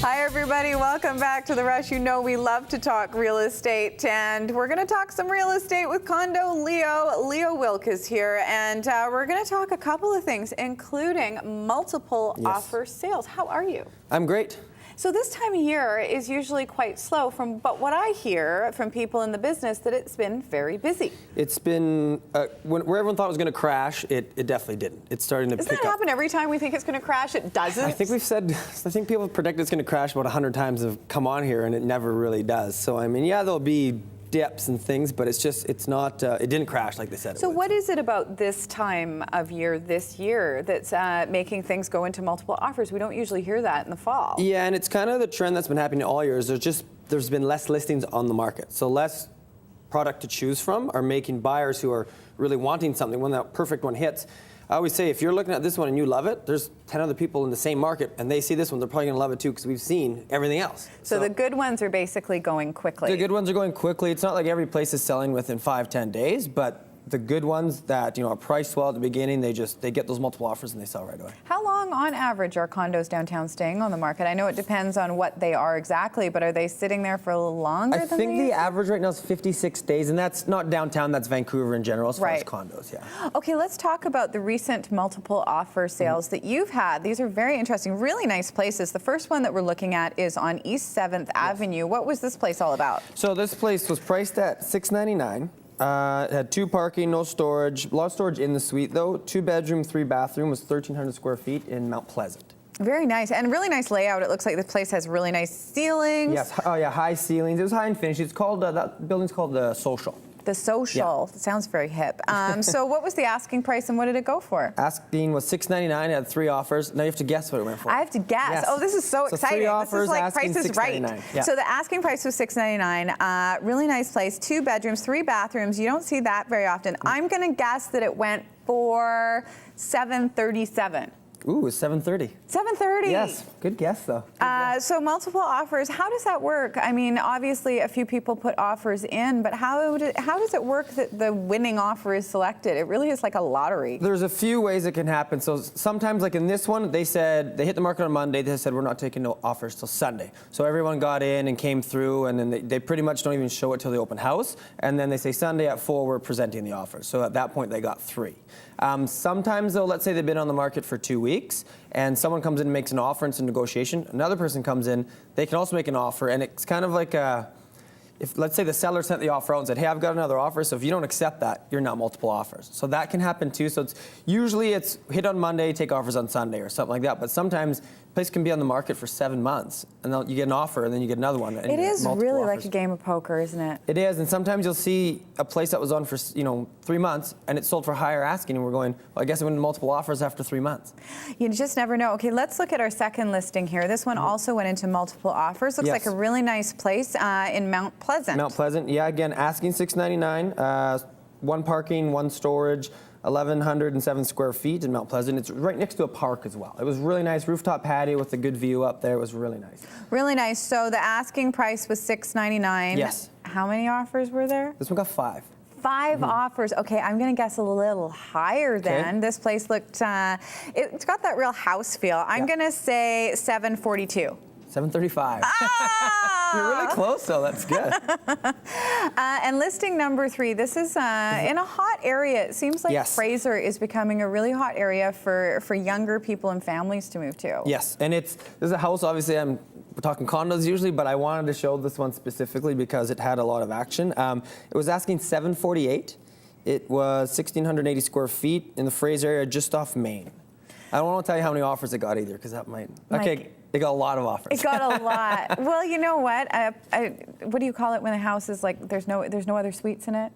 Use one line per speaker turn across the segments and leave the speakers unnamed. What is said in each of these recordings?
Hi everybody, welcome back to The Rush. You know we love to talk real estate, and we're going to talk some real estate with Condo Leo Wilk is here, and we're going to talk a couple of things, including multiple offer sales. How are you?
I'm great.
So this time of year is usually quite slow, but what I hear from people in the business that it's been very busy.
It's been, where everyone thought it was going to crash, it definitely didn't. It's starting to pick up.
Doesn't that happen every time we think it's going to crash? It doesn't?
I think people have predicted it's going to crash about 100 times have come on here, and it never really does. So, I mean, yeah, there'll be dips and things, but it's not, it didn't crash like they said it would.
So what is it about this time of year, this year, that's making things go into multiple offers? We don't usually hear that in the fall.
Yeah, and it's kind of the trend that's been happening all years. There's been less listings on the market. So less product to choose from are making buyers who are really wanting something, when that perfect one hits. I always say, if you're looking at this one and you love it, there's 10 other people in the same market and they see this one, they're probably going to love it too, because we've seen everything else.
So the good ones are basically going quickly.
The good ones are going quickly. It's not like every place is selling within 5-10 days, but the good ones that are priced well at the beginning, they get those multiple offers and they sell right away.
How long on average are condos downtown staying on the market? I know it depends on what they are exactly, but are they sitting there for a little longer than
I think the average right now is 56 days, and that's not downtown, that's Vancouver in general as far as condos, yeah.
Okay, let's talk about the recent multiple offer sales that you've had. These are very interesting, really nice places. The first one that we're looking at is on East 7th Avenue. What was this place all about?
So this place was priced at $699. It had 2 parking, no storage, a lot of storage in the suite though. 2 bedroom, 3 bathroom, was 1,300 square feet in Mount Pleasant.
Very nice, and really nice layout. It looks like the place has really nice ceilings.
Yes, oh yeah, high ceilings. It was high and finished. It's called, that building's called the Social.
The Social. Yeah. It sounds very hip. So what was the asking price and what did it go for?
Asking was $699. It had 3 offers. Now you have to guess what it went for.
I have to guess. Yes. Oh, this is so exciting.
3 offers,
this is like
asking
Price is Right.
Yeah.
So the asking price was $699. Really nice place. 2 bedrooms, 3 bathrooms. You don't see that very often. I'm going to guess that it went for $737.
Ooh, it's $730.
$730.
Yes, good guess though. Good guess.
So multiple offers. How does that work? I mean, obviously a few people put offers in, but how does it work that the winning offer is selected? It really is like a lottery.
There's a few ways it can happen. So sometimes, like in this one, they said they hit the market on Monday. They said we're not taking no offers till Sunday. So everyone got in and came through, and then they pretty much don't even show it till the open house. And then they say Sunday at 4 we're presenting the offers. So at that point they got 3. Sometimes though, let's say they've been on the market for 2 weeks, and someone comes in and makes an offer and it's a negotiation. Another person comes in, they can also make an offer, and it's kind of like if let's say the seller sent the offer out and said, hey, I've got another offer, so if you don't accept that, you're not multiple offers. So that can happen too. So usually it's hit on Monday, take offers on Sunday or something like that. But sometimes a place can be on the market for 7 months, and then you get an offer, and then you get another one.
It is really like a game of poker, isn't it?
It is, and sometimes you'll see a place that was on for 3 months, and it sold for higher asking, and we're going, well, I guess it went into multiple offers after 3 months.
You just never know. Okay, let's look at our second listing here. This one also went into multiple offers. Looks like a really nice place in Mount Pleasant.
Mount Pleasant, yeah, again, asking $699, 1 parking, 1 storage, 1,107 square feet in Mount Pleasant. It's right next to a park as well. It was really nice, rooftop patio with a good view up there. It was really nice.
Really nice. So the asking price was $699.
Yes.
How many offers were there?
This one got 5.
5 offers. Okay, I'm going to guess a little higher then. This place looked, it's got that real house feel. I'm going to say $742.
$735.
Ah!
You're really close, though. That's good.
And listing number 3. This is in a hot area. It seems like Fraser is becoming a really hot area for younger people and families to move to.
Yes, and this is a house. Obviously, we're talking condos usually, but I wanted to show this one specifically because it had a lot of action. It was asking $748. It was 1,680 square feet in the Fraser area, just off Main. I don't want to tell you how many offers it got either, because that might. Okay. It got a lot of offers.
It got a lot. Well, you know what? What do you call it when the house is like there's no other suites in it?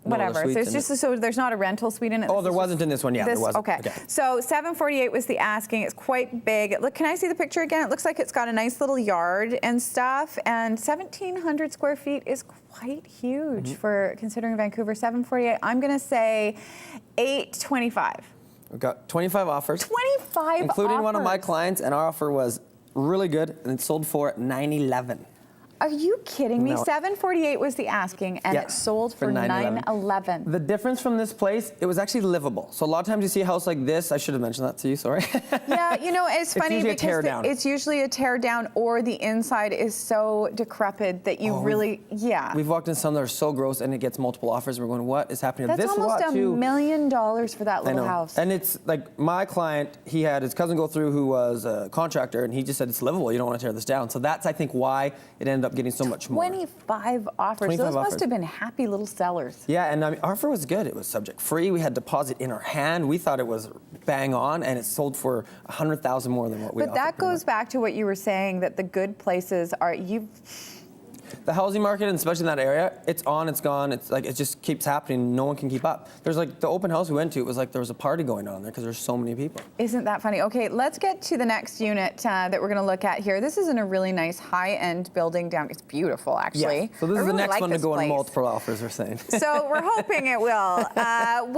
Whatever. There's just so there's not a rental suite in it.
Oh, there wasn't in this one. Yeah, there wasn't.
Okay. So $748 was the asking. It's quite big. Look, can I see the picture again? It looks like it's got a nice little yard and stuff. And 1,700 square feet is quite huge for considering Vancouver. $748. I'm gonna say $825.
We've got 25 offers.
25
including
offers.
One of my clients, and our offer was really good, and it sold for $911.
Are you kidding me?
No.
$748 was the asking, and
Yeah,
it sold for
for
$911.
The difference from this place, it was actually livable. So a lot of times you see a house like this. I should have mentioned that to you. Sorry.
Yeah, you know, it's funny
usually a
because
tear down.
it's usually a tear down, or the inside is so decrepit that you really, yeah.
We've walked in some that are so gross, and it gets multiple offers. We're going, what is happening?
That's
This
almost
lot too,
$1 million for that
I
little
know.
house.
And it's like my client, he had his cousin go through who was a contractor, and he just said it's livable. You don't want to tear this down. So that's, I think, why it ended up getting so much more.
25 offers.
25
Those must
offers.
have been happy little sellers.
Yeah, and I mean, our offer was good. It was subject free. We had deposit in our hand. We thought it was bang on, and it sold for $100,000 more than what we offered.
But that goes back to what you were saying, that the good places are,
The housing market, and especially in that area, it's on, it's gone. It's like, it just keeps happening. No one can keep up. There's like the open house we went to, it was like there was a party going on there because there's so many people.
Isn't that funny? Okay, let's get to the next unit that we're going to look at here. This is in a really nice high-end building down. It's beautiful, actually.
Yeah. So this
I
is the
really
next
like
one to
this
go in
place.
multiple offers, we're saying.
So we're hoping it will.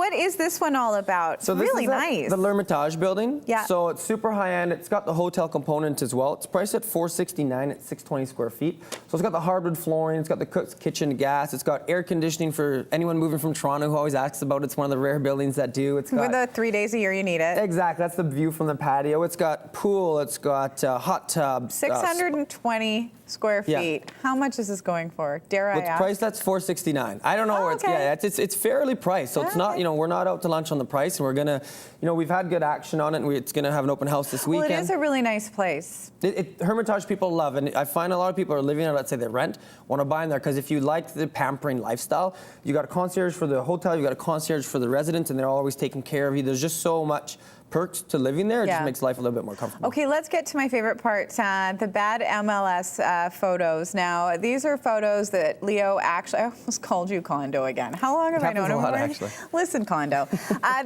What is this one all about?
So this
really
is
nice.
the L'Hermitage building.
Yeah.
So it's super high-end. It's got the hotel component as well. It's priced at $469 at 620 square feet. So it's got the hardwood flooring. It's got the cook's kitchen, gas. It's got air conditioning for anyone moving from Toronto who always asks about it. It's one of the rare buildings that do. It's got
With the 3 days a year you need it.
exactly. That's the view from the patio. It's got pool. It's got hot tub.
620 square
Yeah.
feet. How much is this going for? Dare I
It's
ask?
priced that's $469. I don't know where it's
okay.
yeah, it's fairly priced. So it's not,
Okay.
you know, we're not out to lunch on the price, and we're gonna, you know, we've had good action on it, and it's gonna have an open house this
Well,
weekend.
it is a really nice place.
Hermitage people love, and I find a lot of people are living there, let's say they rent, want to buy in there, because if you like the pampering lifestyle, you got a concierge for the hotel, you got a concierge for the residents, and they're always taking care of you. There's just so much perks to living there. It
Yeah.
just makes life a little bit more comfortable.
Okay, let's get to my favorite part, the bad MLS photos. Now, these are photos that Leo actually, I almost called you Condo again. How long have I known
happens a
him
lot,
for?
actually.
Listen, Condo.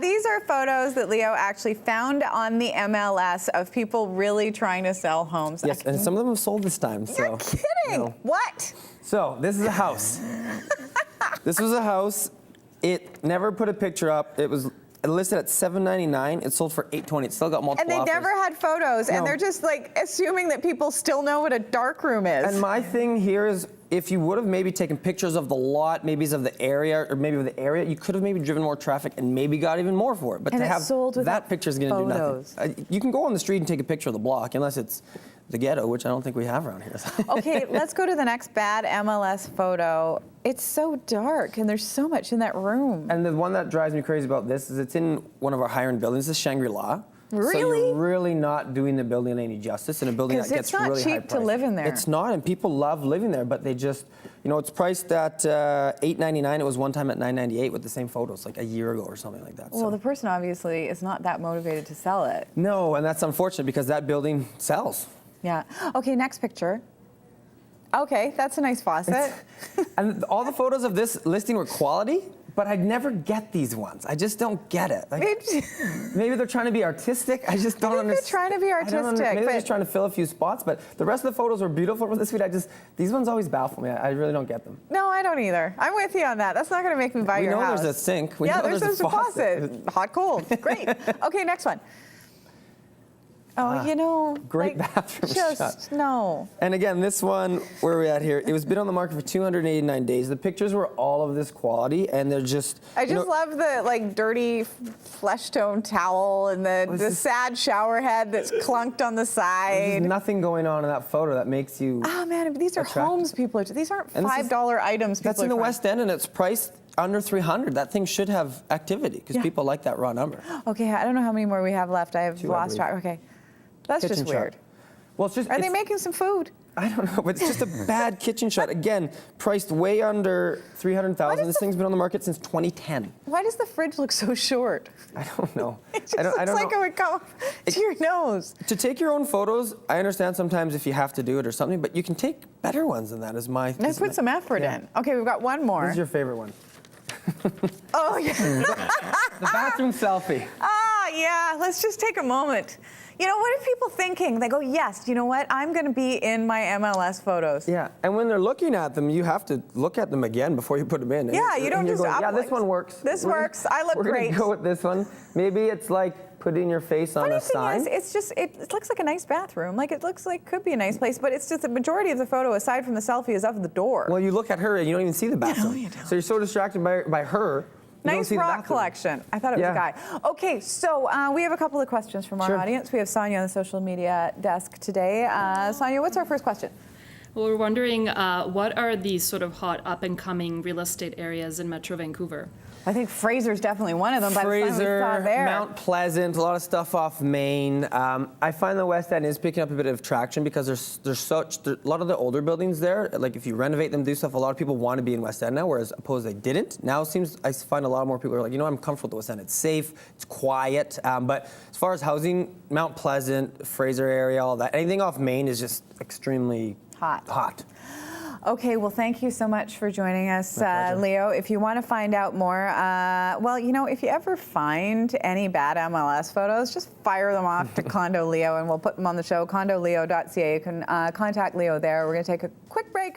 These are photos that Leo actually found on the MLS of people really trying to sell homes.
Yes, and some of them have sold this time.
You're
So,
kidding.
you know.
What?
So this is a house. This was a house. It never put a picture up. It was listed at $799. It sold for $820. It still got multiple
And they
offers.
never had photos, and
No.
they're just like assuming that people still know what a dark room is.
And my thing here is, if you would have maybe taken pictures of the lot, maybe of the area, or maybe of the area, you could have maybe driven more traffic and maybe got even more for it. But
And
to
it
have
sold without
that picture is going to do
photos.
nothing. You can go on the street and take a picture of the block, unless it's the ghetto, which I don't think we have around here.
Okay, let's go to the next bad MLS photo. It's so dark, and there's so much in that room.
And the one that drives me crazy about this is it's in one of our higher end buildings. This is Shangri-La. So
Really?
you're really not doing the building any justice in a building that
'Cause
gets
it's not
really high
cheap to
priced.
live in there.
It's not, and people love living there, but they just, you know, it's priced at $899. It was one time at $998 with the same photos, like a year ago or something like that.
Well, the person obviously is not that motivated to sell it.
No, and that's unfortunate because that building sells.
Yeah. Okay, next picture. Okay, that's a nice faucet.
And all the photos of this listing were quality, but I'd never get these ones. I just don't get it. Like, maybe they're trying to be artistic. I just don't
think they're
understand.
trying to be artistic,
Maybe they're
but-
just trying to fill a few spots, but the rest of the photos were beautiful for this week. These ones always baffle me. I really don't get them.
No, I don't either. I'm with you on that. That's not going to make me buy
We
your
know
house.
there's a sink. We
yeah,
know
there's
a
a faucet. Hot, cold. Great. Okay, next one. Oh, you know,
great
like,
bathroom
just
shot.
no.
And again, this one, where we're at here, it was been on the market for 289 days. The pictures were all of this quality, and they're just.
I
you
just
know,
love the like dirty flesh tone towel and the sad shower head that's clunked on the
There's
side.
nothing going on in that photo that makes you.
Oh man, these are
attractive.
homes people are. These aren't
And this is-
$5 items.
That's
people
in the
are trying-
West End, and it's priced under 300. That thing should have activity because
Yeah.
people like that raw number.
Okay, I don't know how many more we have left. I have
Two, I
lost track.
believe.
Okay, that's
Kitchen
just
shot.
weird.
Well, it's just.
Are they
it's-
making some food?
I don't know, but it's just a bad kitchen shot. Again, priced way under 300,000. This thing's been on the market since 2010.
Why does the fridge look so short?
I don't know.
It just
I
looks
don't
like
know.
it would come to your nose.
To take your own photos, I understand sometimes if you have to do it or something, but you can take better ones than that. Is my.
Let's put some effort in. Okay, we've got one more.
This is your favorite one.
Oh yeah.
The bathroom selfie.
Ah, yeah. Let's just take a moment. You know, what are people thinking? They go, yes, you know what? I'm going to be in my MLS photos.
Yeah, and when they're looking at them, you have to look at them again before you put them in.
Yeah, you don't
And you're
just
going, yeah,
up
this
like-
one works.
This works. I look
We're
great.
gonna go with this one. Maybe it's like put it in your face on
Funny
a
thing
sign.
is, it's just, it looks like a nice bathroom. Like, it looks like could be a nice place, but it's just the majority of the photo, aside from the selfie, is of the door.
Well, you look at her and you don't even see the bathroom.
you don't.
So you're so distracted by her. You don't
Nice
see the
rock
bathroom.
collection. I thought it was a guy. Okay, so we have a couple of questions from our
Sure.
audience. We have Sonia on the social media desk today. Sonia, what's our first question?
Well, we're wondering what are the sort of hot up-and-coming real estate areas in Metro Vancouver?
I think Fraser's definitely one of them. By the time we saw
Fraser,
there.
Mount Pleasant, a lot of stuff off Main. I find the West End is picking up a bit of traction because there's a lot of the older buildings there. Like if you renovate them, do stuff, a lot of people want to be in West End now, whereas opposed they didn't. Now it seems I find a lot more people are like, you know, I'm comfortable with the West End. It's safe, it's quiet. But as far as housing, Mount Pleasant, Fraser area, all that, anything off Main is just extremely hot.
Okay, well, thank you so much for joining us,
pleasure.
Leo. If you want to find out more, well, you know, if you ever find any bad MLS photos, just fire them off to Condo Leo, and we'll put them on the show, condoleo.ca. You can contact Leo there. We're going to take a quick break.